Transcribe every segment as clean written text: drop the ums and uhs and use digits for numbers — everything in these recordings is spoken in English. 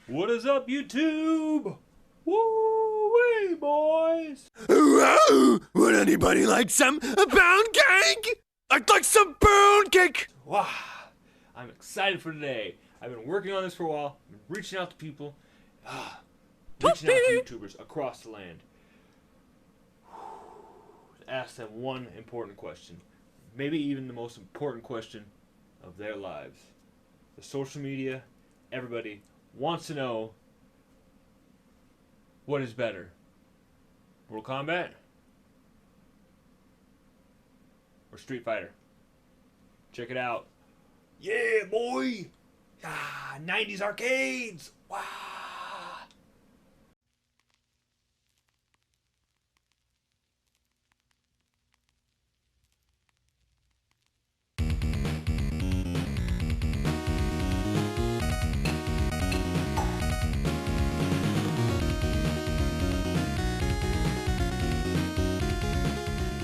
What is up, YouTube? Woo-wee, boys! Whoa! Would anybody like some pound cake? I'd like some pound cake! Wow, I'm excited for today. I've been working on this for a while. I've been reaching out to people, reaching out to YouTubers across the land. To ask them one important question. Maybe even the most important question of their lives. The social media, everybody wants to know what is better, Mortal Kombat or Street Fighter. Check it out. Yeah, boy! Ah, 90s arcades! Wow!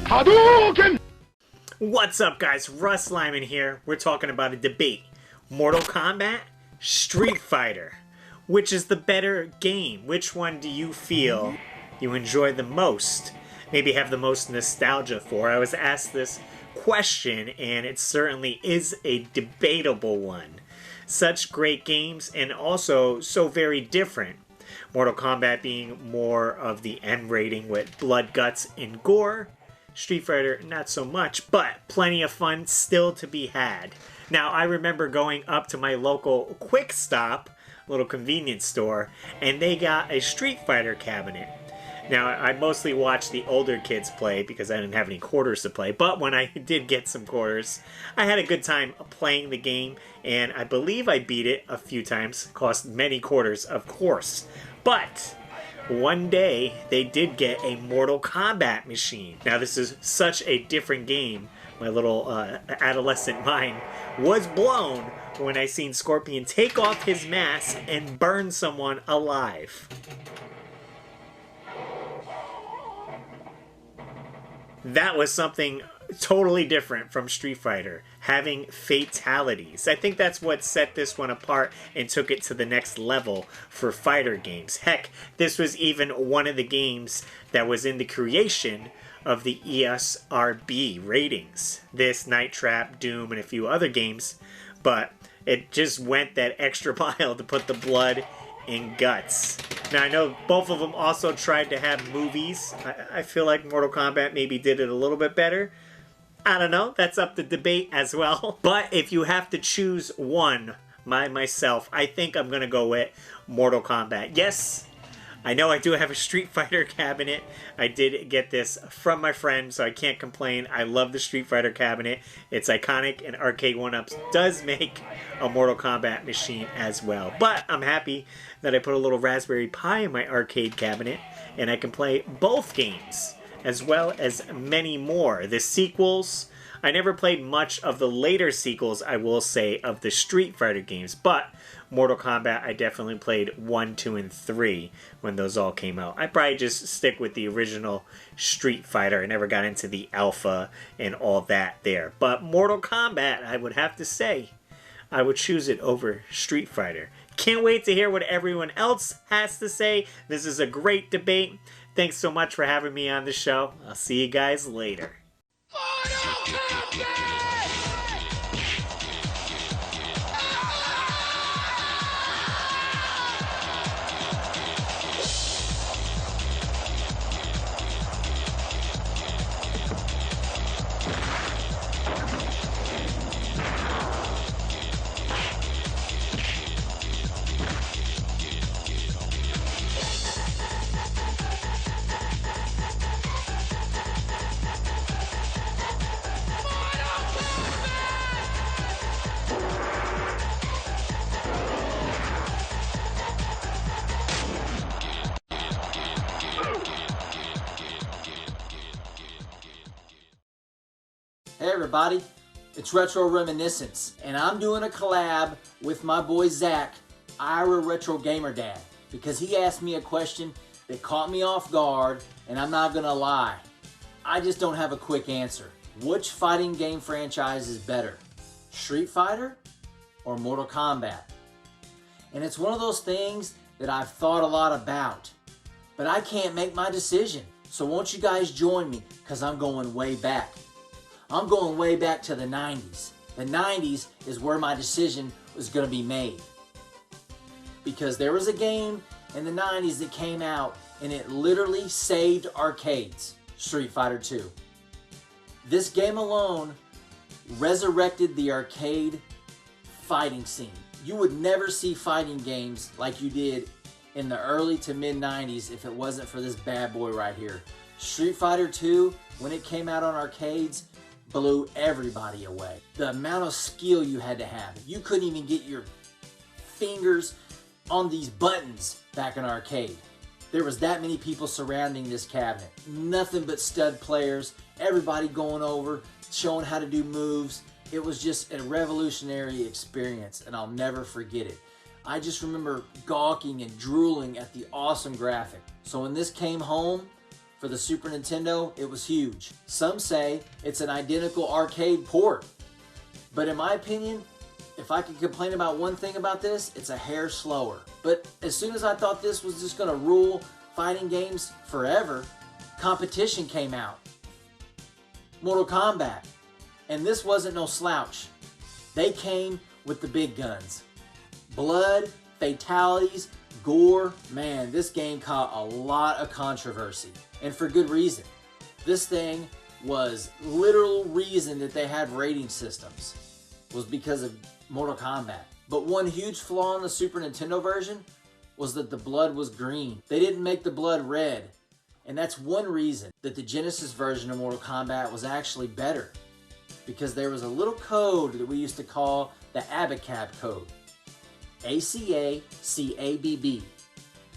Hadouken! What's up, guys? Russ Lyman here. We're talking about a debate. Mortal Kombat, Street Fighter. Which is the better game? Which one do you feel you enjoy the most? Maybe have the most nostalgia for? I was asked this question, and it certainly is a debatable one. Such great games, and also so very different. Mortal Kombat being more of the M rating with blood, guts, and gore. Street Fighter, not so much, but plenty of fun still to be had. Now, I remember going up to my local Quick Stop, little convenience store, and they got a Street Fighter cabinet. Now, I mostly watched the older kids play because I didn't have any quarters to play, but when I did get some quarters, I had a good time playing the game, and I believe I beat it a few times. Cost many quarters, of course. But one day, they did get a Mortal Kombat machine. Now, this is such a different game. My little adolescent mind was blown when I seen Scorpion take off his mask and burn someone alive. That was something totally different from Street Fighter, having fatalities. I think that's what set this one apart and took it to the next level for fighter games. Heck, this was even one of the games that was in the creation of the ESRB ratings. This, Night Trap, Doom, and a few other games, but it just went that extra mile to put the blood and guts. Now, I know both of them also tried to have movies. I feel like Mortal Kombat maybe did it a little bit better. I don't know. That's up to debate as well. But if you have to choose one, myself, I think I'm going to go with Mortal Kombat. Yes, I know I do have a Street Fighter cabinet. I did get this from my friend, so I can't complain. I love the Street Fighter cabinet. It's iconic, and Arcade 1-Ups does make a Mortal Kombat machine as well. But I'm happy that I put a little Raspberry Pi in my arcade cabinet, and I can play both games, as well as many more. The sequels, I never played much of the later sequels, I will say, of the Street Fighter games, but Mortal Kombat, I definitely played 1, 2, and 3 when those all came out. I probably just stick with the original Street Fighter. I never got into the Alpha and all that there. But Mortal Kombat, I would have to say, I would choose it over Street Fighter. Can't wait to hear what everyone else has to say. This is a great debate. Thanks so much for having me on the show. I'll see you guys later. Hey everybody, it's Retro Reminiscence, and I'm doing a collab with my boy Zach, Ira Retro Gamer Dad, because he asked me a question that caught me off guard, and I'm not gonna lie, I just don't have a quick answer. Which fighting game franchise is better, Street Fighter or Mortal Kombat? And it's one of those things that I've thought a lot about. But I can't make my decision. So won't you guys join me? Because I'm going way back. I'm going way back to the 90s. The 90s is where my decision was going to be made. Because there was a game in the 90s that came out and it literally saved arcades. Street Fighter 2. This game alone resurrected the arcade fighting scene. You would never see fighting games like you did in the early to mid 90s if it wasn't for this bad boy right here. Street Fighter 2, when it came out on arcades, blew everybody away. The amount of skill you had to have. You couldn't even get your fingers on these buttons back in arcade. There was that many people surrounding this cabinet. Nothing but stud players, everybody going over, showing how to do moves. It was just a revolutionary experience and I'll never forget it. I just remember gawking and drooling at the awesome graphic. So when this came home for the Super Nintendo, it was huge. Some say it's an identical arcade port. But in my opinion, if I could complain about one thing about this, it's a hair slower. But as soon as I thought this was just gonna rule fighting games forever, competition came out. Mortal Kombat. And this wasn't no slouch. They came with the big guns. Blood, fatalities, gore. Man, this game caught a lot of controversy. And for good reason. This thing was literal reason that they had rating systems. Was because of Mortal Kombat. But one huge flaw in the Super Nintendo version was that the blood was green. They didn't make the blood red. And that's one reason that the Genesis version of Mortal Kombat was actually better. Because there was a little code that we used to call the ABACAB code. ACACABB.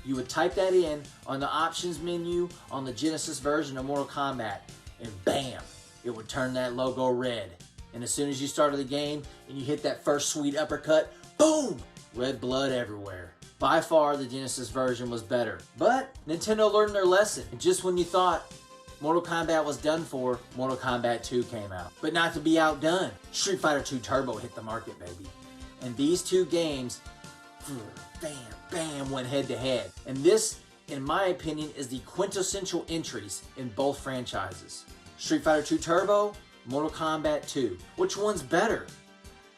You would type that in on the options menu on the Genesis version of Mortal Kombat, and bam, it would turn that logo red. And as soon as you started the game and you hit that first sweet uppercut, boom, red blood everywhere. By far, the Genesis version was better. But Nintendo learned their lesson. And just when you thought Mortal Kombat was done for, Mortal Kombat 2 came out. But not to be outdone, Street Fighter 2 Turbo hit the market, baby. And these two games, bam, bam, went head to head. And this, in my opinion, is the quintessential entries in both franchises. Street Fighter 2 Turbo, Mortal Kombat 2. Which one's better?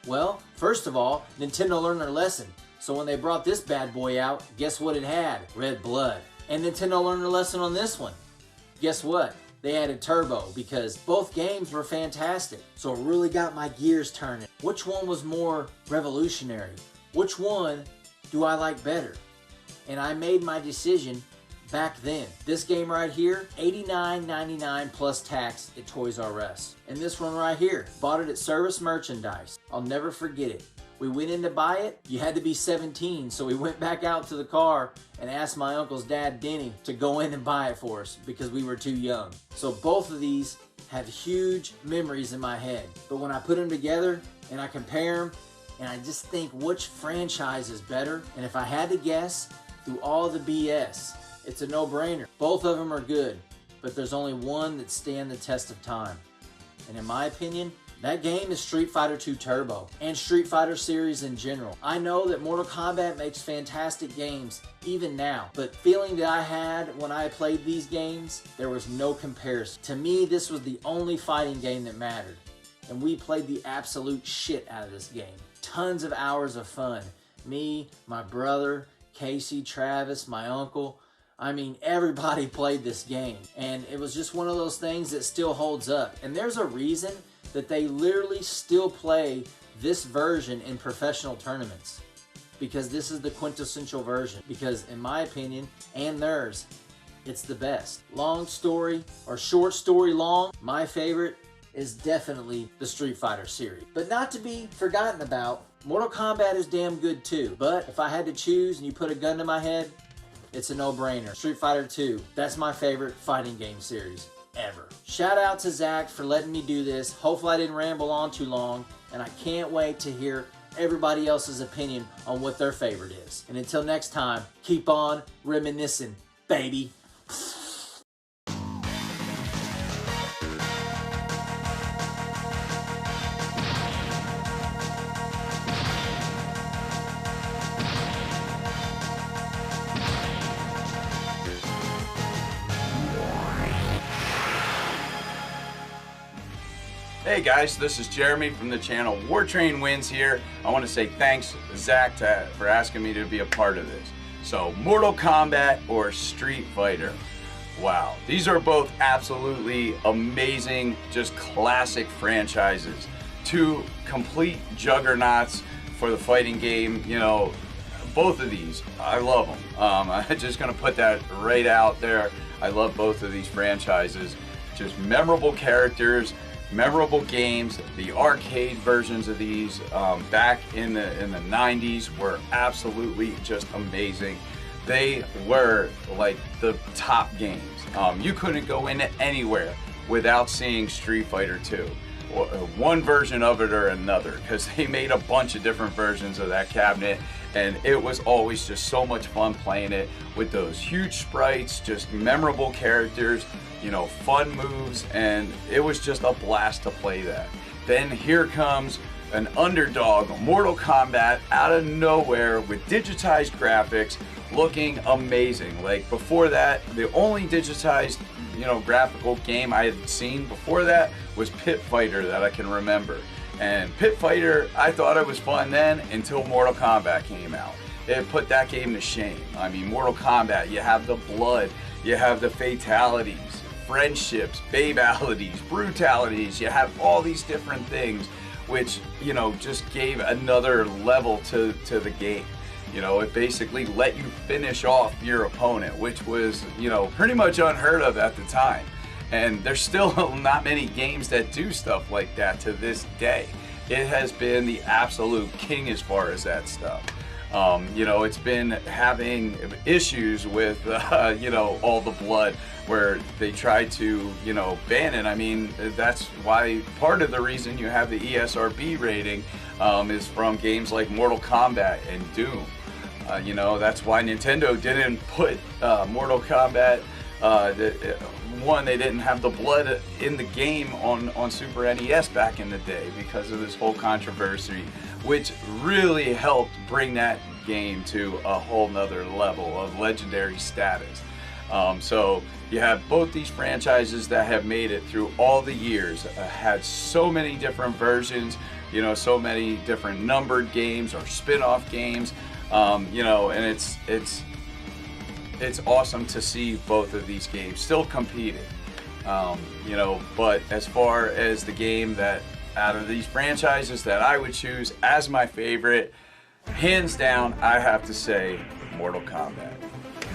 Well, first of all, Nintendo learned their lesson. So when they brought this bad boy out, guess what it had? Red blood. And Nintendo learned their lesson on this one. Guess what? They added turbo because both games were fantastic. So it really got my gears turning. Which one was more revolutionary? Which one do I like better? And I made my decision back then. This game right here, $89.99 plus tax at Toys R Us. And this one right here, bought it at Service Merchandise. I'll never forget it. We went in to buy it. You had to be 17, so we went back out to the car and asked my uncle's dad, Denny, to go in and buy it for us because we were too young. So both of these have huge memories in my head. But when I put them together and I compare them, and I just think which franchise is better, and if I had to guess through all the BS, it's a no-brainer. Both of them are good, but there's only one that stand the test of time. And in my opinion, that game is Street Fighter 2 Turbo and Street Fighter series in general. I know that Mortal Kombat makes fantastic games even now, but feeling that I had when I played these games, there was no comparison. To me, this was the only fighting game that mattered, and we played the absolute shit out of this game. Tons of hours of fun. Me, my brother, Casey, Travis, my uncle. I mean, everybody played this game, and it was just one of those things that still holds up. And there's a reason that they literally still play this version in professional tournaments, because this is the quintessential version. Because in my opinion, and theirs, it's the best. Long story, or short story long, my favorite is definitely the Street Fighter series. But not to be forgotten about, Mortal Kombat is damn good too. But if I had to choose and you put a gun to my head, it's a no-brainer. Street Fighter 2, that's my favorite fighting game series ever. Shout out to Zach for letting me do this. Hopefully I didn't ramble on too long, and I can't wait to hear everybody else's opinion on what their favorite is. And until next time, keep on reminiscing, baby. Hey guys, this is Jeremy from the channel War Train Wins here. I want to say thanks, Zach, for asking me to be a part of this. So, Mortal Kombat or Street Fighter? Wow, these are both absolutely amazing, just classic franchises. Two complete juggernauts for the fighting game. You know, both of these, I love them. I'm just going to put that right out there. I love both of these franchises. Just memorable characters, memorable games. The arcade versions of these back in the 90s were absolutely just amazing. They were like the top games. You couldn't go into anywhere without seeing Street Fighter 2. One version of it or another, because they made a bunch of different versions of that cabinet, and it was always just so much fun playing it with those huge sprites, just memorable characters, you know, fun moves, and it was just a blast to play that. Then here comes an underdog, Mortal Kombat, out of nowhere with digitized graphics, looking amazing. Like before that, the only digitized, you know, graphical game I had seen before that was Pit Fighter that I can remember. And Pit Fighter, I thought it was fun then until Mortal Kombat came out. It put that game to shame. I mean, Mortal Kombat, you have the blood, you have the fatalities, friendships, babalities, brutalities, you have all these different things which, you know, just gave another level to the game. You know, it basically let you finish off your opponent, which was, you know, pretty much unheard of at the time. And there's still not many games that do stuff like that to this day. It has been the absolute king as far as that stuff. You know, it's been having issues with, you know, all the blood where they tried to, you know, ban it. I mean, that's why part of the reason you have the ESRB rating is from games like Mortal Kombat and Doom. You know, that's why Nintendo didn't put Mortal Kombat, one, they didn't have the blood in the game on Super NES back in the day because of this whole controversy, which really helped bring that game to a whole nother level of legendary status. So you have both these franchises that have made it through all the years, had so many different versions, you know, so many different numbered games or spin-off games. You know, and it's awesome to see both of these games still competing. You know, but as far as the game that out of these franchises that I would choose as my favorite, hands down, I have to say Mortal Kombat.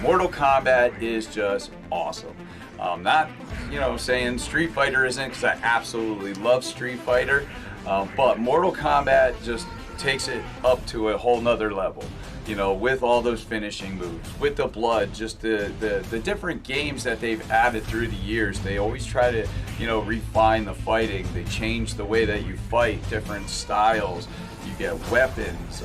Mortal Kombat is just awesome. Not, you know, saying Street Fighter isn't, because I absolutely love Street Fighter, but Mortal Kombat just takes it up to a whole nother level, you know, with all those finishing moves, with the blood, just the different games that they've added through the years. They always try to, you know, refine the fighting. They change the way that you fight, different styles, you get weapons,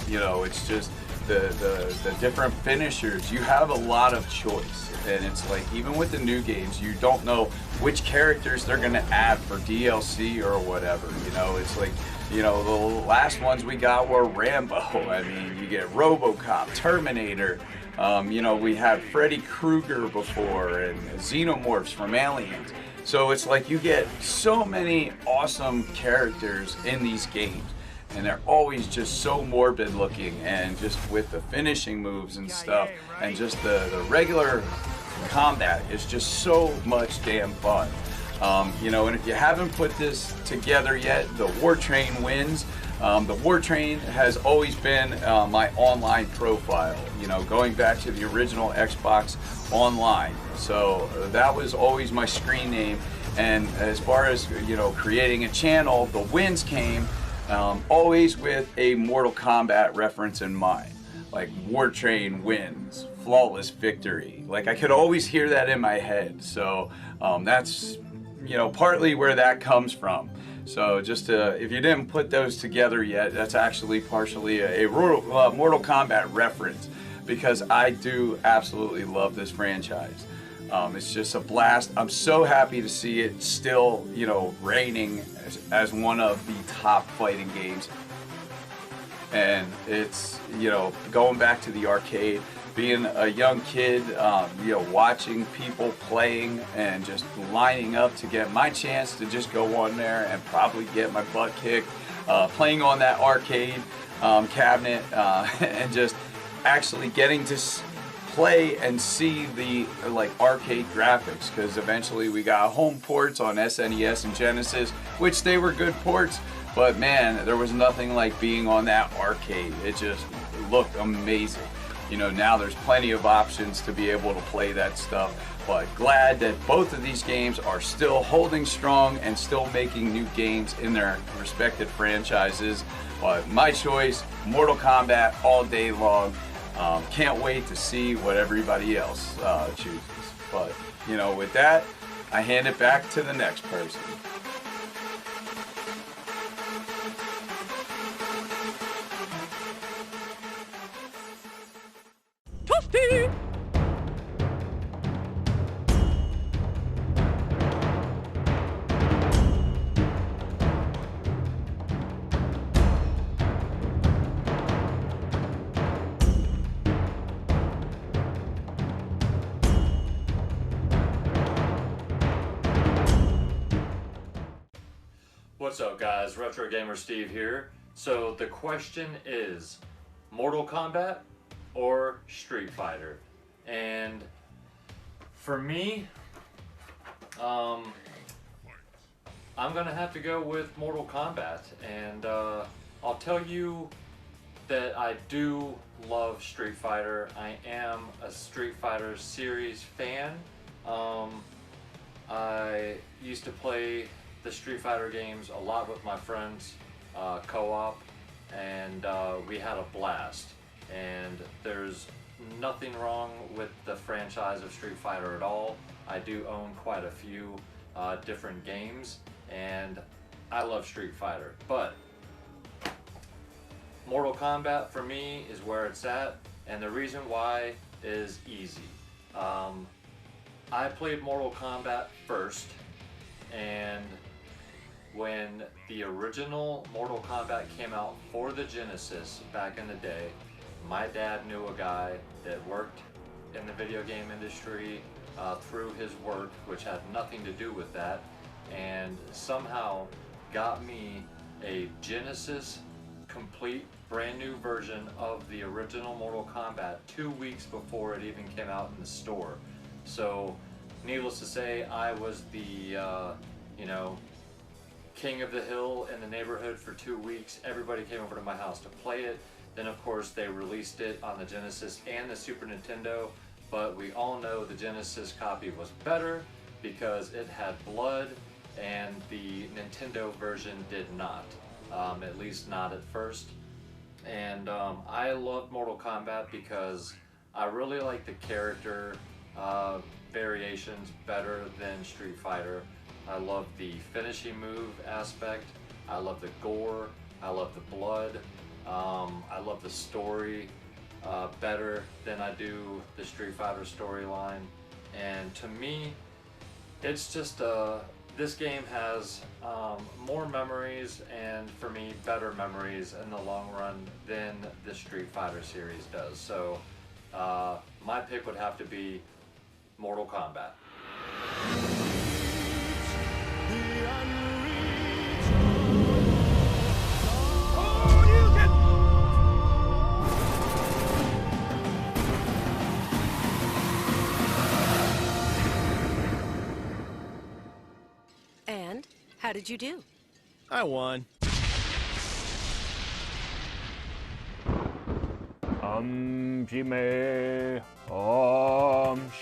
you know, it's just the different finishers. You have a lot of choice, and it's like, even with the new games, you don't know which characters they're gonna add for DLC or whatever, you know. It's like, you know, the last ones we got were Rambo. I mean, you get RoboCop, Terminator. You know, we had Freddy Krueger before, and Xenomorphs from Aliens. So it's like you get so many awesome characters in these games, and they're always just so morbid looking, and just with the finishing moves and stuff, and just the regular combat is just so much damn fun. You know, and if you haven't put this together yet, the War Train Wins. The War Train has always been my online profile, you know, going back to the original Xbox Online. So that was always my screen name. And as far as, you know, creating a channel, the wins came always with a Mortal Kombat reference in mind. Like War Train Wins, flawless victory. Like I could always hear that in my head. So that's, you know, partly where that comes from. So just if you didn't put those together yet, that's actually partially a Mortal Kombat reference, because I do absolutely love this franchise. It's just a blast. I'm so happy to see it still, you know, reigning as one of the top fighting games. And it's, you know, going back to the arcade, being a young kid, watching people playing and just lining up to get my chance to just go on there and probably get my butt kicked, playing on that arcade cabinet, and just actually getting to play and see the arcade graphics, because eventually we got home ports on SNES and Genesis, which they were good ports, but man, there was nothing like being on that arcade. It just looked amazing. Now there's plenty of options to be able to play that stuff, but glad that both of these games are still holding strong and still making new games in their respective franchises. But my choice, Mortal Kombat all day long. Can't wait to see what everybody else chooses. But, with that, I hand it back to the next person. Toasty! What's up, guys? Retro Gamer Steve here. So the question is, Mortal Kombat or Street Fighter? And for me, I'm gonna have to go with Mortal Kombat, and I'll tell you that I do love Street Fighter. I am a Street Fighter series fan. I used to play the Street Fighter games a lot with my friends, co-op, and we had a blast. And there's nothing wrong with the franchise of Street Fighter at all. I do own quite a few different games, and I love Street Fighter. But Mortal Kombat for me is where it's at, and the reason why is easy. I played Mortal Kombat first, and when the original Mortal Kombat came out for the Genesis back in the day, my dad knew a guy that worked in the video game industry through his work, which had nothing to do with that, and somehow got me a Genesis complete brand new version of the original Mortal Kombat 2 weeks before it even came out in the store. So needless to say, I was the king of the hill in the neighborhood for 2 weeks. Everybody came over to my house to play it. Then of course they released it on the Genesis and the Super Nintendo, but we all know the Genesis copy was better because it had blood and the Nintendo version did not, at least not at first. And I love Mortal Kombat because I really like the character variations better than Street Fighter. I love the finishing move aspect, I love the gore, I love the blood, I love the story better than I do the Street Fighter storyline. And to me, it's just this game has more memories, and for me, better memories in the long run than the Street Fighter series does. So my pick would have to be Mortal Kombat. And how did you do? I won.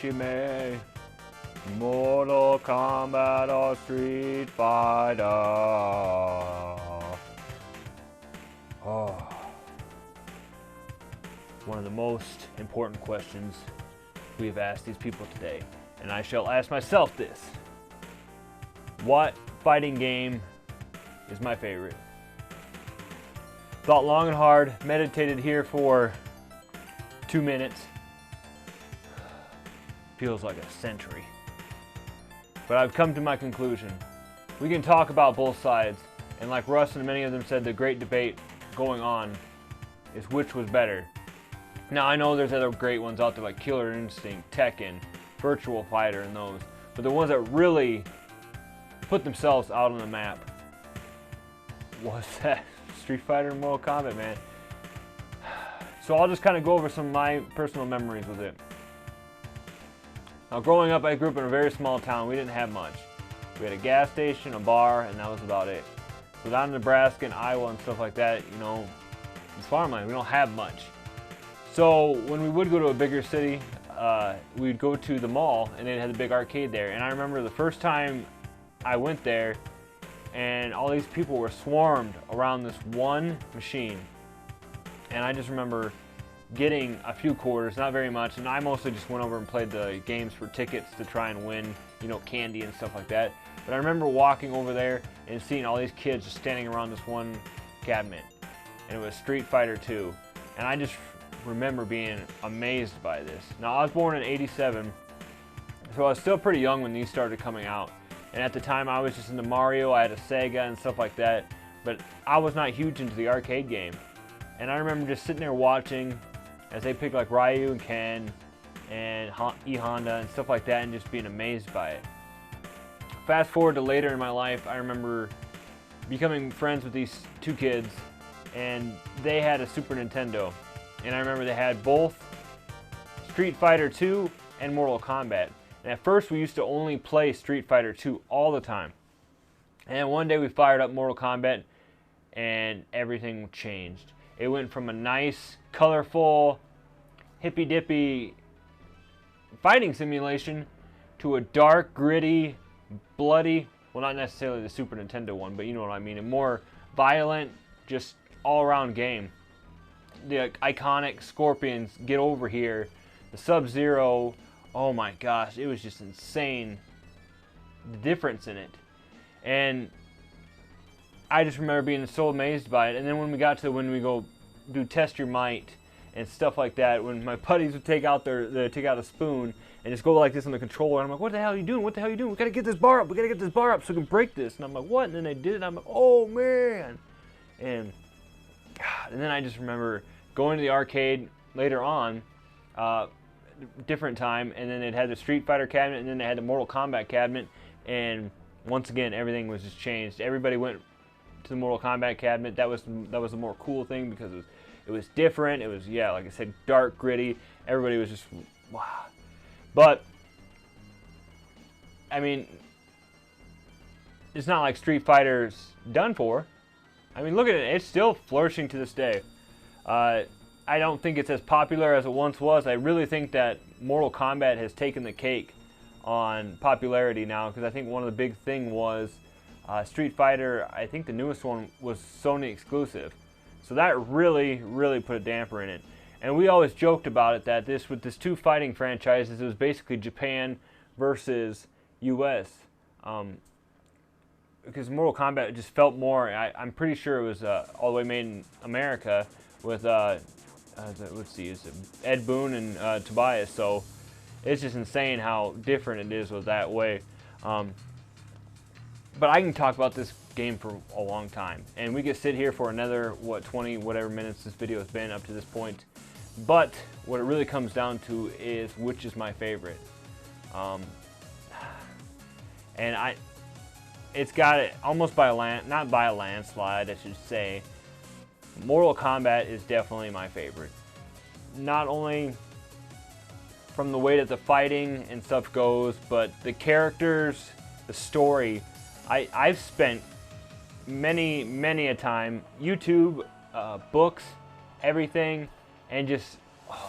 Shime, Mortal Kombat or Street Fighter. One of the most important questions we have asked these people today, and I shall ask myself this. What fighting game is my favorite? Thought long and hard, meditated here for 2 minutes. Feels like a century. But I've come to my conclusion. We can talk about both sides, and like Russ and many of them said, the great debate going on is which was better. Now I know there's other great ones out there like Killer Instinct, Tekken, Virtual Fighter, and those. But the ones that really put themselves out on the map was that Street Fighter and Mortal Kombat, man. So I'll just kind of go over some of my personal memories with it. Now growing up, I grew up in a very small town. We didn't have much. We had a gas station, a bar, and that was about it. So down in Nebraska and Iowa and stuff like that, you know, it's farmland. We don't have much. So when we would go to a bigger city, we'd go to the mall, and it had a big arcade there. And I remember the first time I went there, and all these people were swarmed around this one machine. And I just remember getting a few quarters, not very much, and I mostly just went over and played the games for tickets to try and win, you know, candy and stuff like that. But I remember walking over there and seeing all these kids just standing around this one cabinet, and it was Street Fighter 2. And I just remember being amazed by this. Now I was born in '87, so I was still pretty young when these started coming out. And at the time I was just into Mario, I had a Sega and stuff like that, but I was not huge into the arcade game. And I remember just sitting there watching as they picked like Ryu and Ken and E Honda and stuff like that, and just being amazed by it. Fast forward to later in my life, I remember becoming friends with these two kids, and they had a Super Nintendo. And I remember they had both Street Fighter 2 and Mortal Kombat. And at first we used to only play Street Fighter 2 all the time. And one day we fired up Mortal Kombat and everything changed. It went from a nice, colorful, hippy-dippy fighting simulation to a dark, gritty, bloody, well, not necessarily the Super Nintendo one, but you know what I mean, a more violent, just all-around game. The iconic Scorpions, Get Over Here, the Sub-Zero, oh my gosh, it was just insane, the difference in it. And I just remember being so amazed by it. And then when we got to when we go do Test Your Might and stuff like that, when my buddies would take out a spoon and just go like this on the controller, and I'm like, what the hell are you doing? What the hell are you doing? We gotta get this bar up. We gotta get this bar up so we can break this. And I'm like, what? And then they did it. And I'm like, oh man. And then I just remember going to the arcade later on, different time, and then it had the Street Fighter cabinet, and then they had the Mortal Kombat cabinet, and once again everything was just changed. Everybody went to the Mortal Kombat cabinet. That was the more cool thing, because it was different. It was, yeah, like I said, dark, gritty. Everybody was just wow. But I mean, it's not like Street Fighter's done for. I mean, look at it. It's still flourishing to this day. I don't think it's as popular as it once was. I really think that Mortal Kombat has taken the cake on popularity now, because I think one of the big thing was Street Fighter, I think the newest one was Sony exclusive. So that really, really put a damper in it. And we always joked about it, that with this two fighting franchises, it was basically Japan versus US. Because Mortal Kombat just felt more, I'm pretty sure it was all the way made in America with, let's see, is it Ed Boon and Tobias. So it's just insane how different it is with that way. But I can talk about this game for a long time, and we could sit here for another 20 whatever minutes this video has been up to this point. But what it really comes down to is which is my favorite. And it's got it almost by not by a landslide, I should say. Mortal Kombat is definitely my favorite. Not only from the way that the fighting and stuff goes, but the characters, the story. I've spent many a time, YouTube, books, everything, and just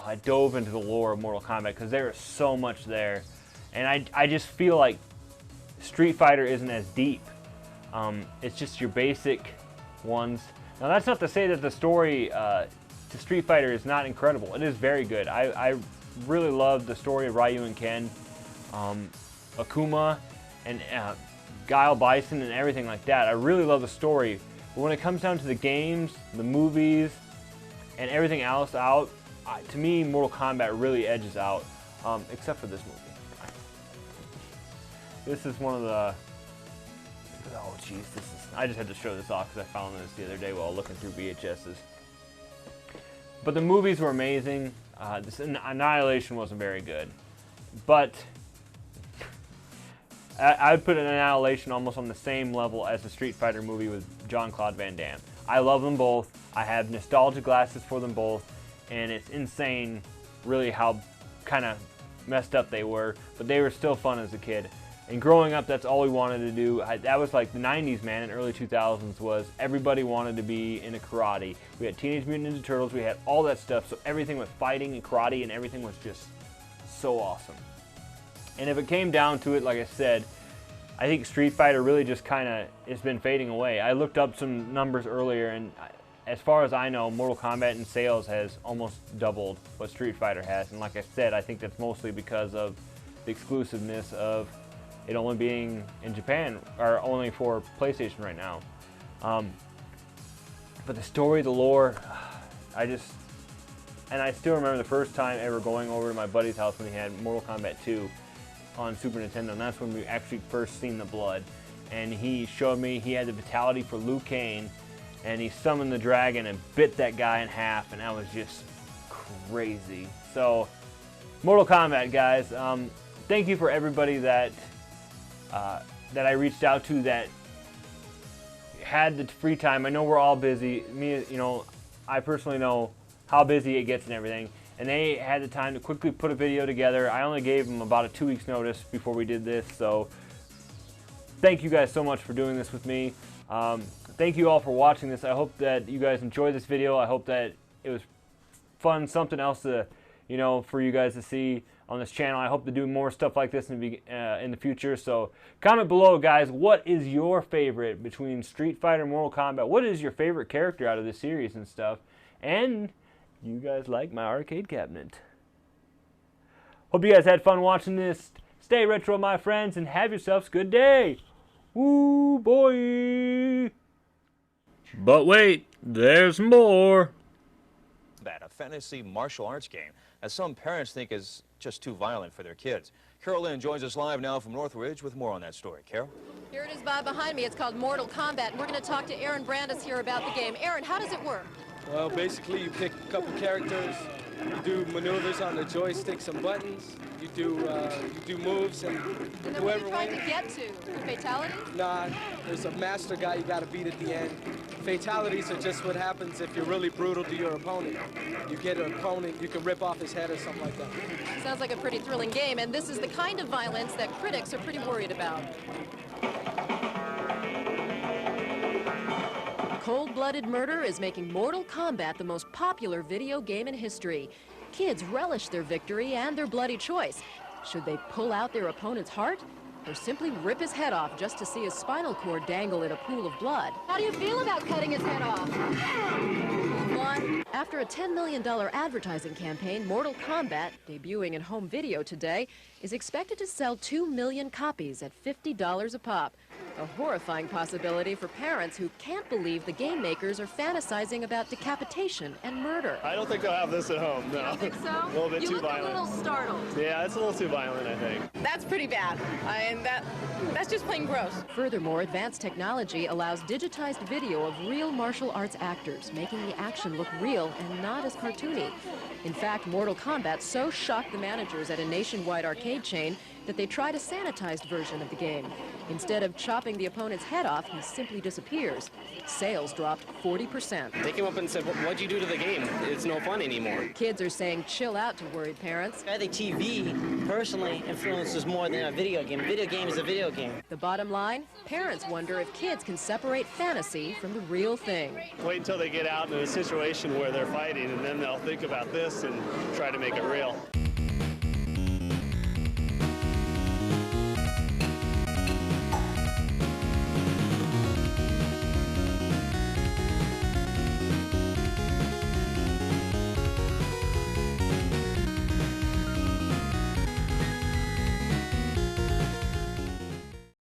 I dove into the lore of Mortal Kombat, because there is so much there. And I just feel like Street Fighter isn't as deep. It's just your basic ones. Now that's not to say that the story to Street Fighter is not incredible. It is very good. I really love the story of Ryu and Ken, Akuma, and Guile Bison and everything like that. I really love the story. But when it comes down to the games, the movies, and everything else out, to me, Mortal Kombat really edges out, except for this movie. This is one of the, oh jeez, I just had to show this off because I found this the other day while looking through VHSs. But the movies were amazing. This Annihilation wasn't very good, but I would put Annihilation almost on the same level as the Street Fighter movie with Jean-Claude Van Damme. I love them both. I have nostalgia glasses for them both, and it's insane really how kind of messed up they were, but they were still fun as a kid. And growing up, that's all we wanted to do. That was like the 90s, man, and early 2000s was everybody wanted to be into karate. We had Teenage Mutant Ninja Turtles, we had all that stuff, so everything was fighting and karate, and everything was just so awesome. And if it came down to it, like I said, I think Street Fighter really just kind of has been fading away. I looked up some numbers earlier, and as far as I know, Mortal Kombat in sales has almost doubled what Street Fighter has. And like I said, I think that's mostly because of the exclusiveness of it only being in Japan, or only for PlayStation right now. But the story, the lore, and I still remember the first time ever going over to my buddy's house when he had Mortal Kombat 2 on Super Nintendo, and that's when we actually first seen the blood. And he showed me he had the fatality for Liu Kang, and he summoned the dragon and bit that guy in half, and that was just crazy. So, Mortal Kombat, guys. Thank you for everybody that I reached out to that had the free time. I know we're all busy. Me, you know, I personally know how busy it gets and everything. And they had the time to quickly put a video together. I only gave them about a 2 weeks notice before we did this. So thank you guys so much for doing this with me. Thank you all for watching this. I hope that you guys enjoyed this video. I hope that it was fun, something else to, you know, for you guys to see on this channel. I hope to do more stuff like this in the future. So comment below, guys, what is your favorite between Street Fighter and Mortal Kombat? What is your favorite character out of this series and stuff? And you guys like my arcade cabinet. Hope you guys had fun watching this. Stay retro, my friends, and have yourselves a good day. Woo, boy. But wait, there's more. A fantasy martial arts game, as some parents think is just too violent for their kids. Carol Lynn joins us live now from Northridge with more on that story. Carol? Here it is, Bob, behind me. It's called Mortal Kombat, and we're going to talk to Aaron Brandis here about the game. Aaron, how does it work? Well, basically, you pick a couple characters, you do maneuvers on the joystick, some buttons, you do moves, and then what are you trying to get to? Fatality? Nah, there's a master guy you got to beat at the end. Fatalities are just what happens if you're really brutal to your opponent. You get an opponent, you can rip off his head or something like that. Sounds like a pretty thrilling game, and this is the kind of violence that critics are pretty worried about. Cold-blooded murder is making Mortal Kombat the most popular video game in history. Kids relish their victory and their bloody choice. Should they pull out their opponent's heart? Or simply rip his head off just to see his spinal cord dangle in a pool of blood? How do you feel about cutting his head off? After a $10 million advertising campaign, Mortal Kombat, debuting in home video today, is expected to sell 2 million copies at $50 a pop. A horrifying possibility for parents who can't believe the game makers are fantasizing about decapitation and murder. I don't think they'll have this at home, no. You don't think so? A little bit too violent. You look a little startled. Yeah, it's a little too violent, I think. That's pretty bad. That's just plain gross. Furthermore, advanced technology allows digitized video of real martial arts actors, making the action look real and not as cartoony. In fact, Mortal Kombat so shocked the managers at a nationwide arcade chain that they tried a sanitized version of the game. Instead of chopping the opponent's head off, he simply disappears. Sales dropped 40%. They came up and said, what'd you do to the game? It's no fun anymore. Kids are saying chill out to worried parents. I think TV personally influences more than a video game. A video game is a video game. The bottom line, parents wonder if kids can separate fantasy from the real thing. Wait until they get out in a situation where they're fighting, and then they'll think about this and try to make it real.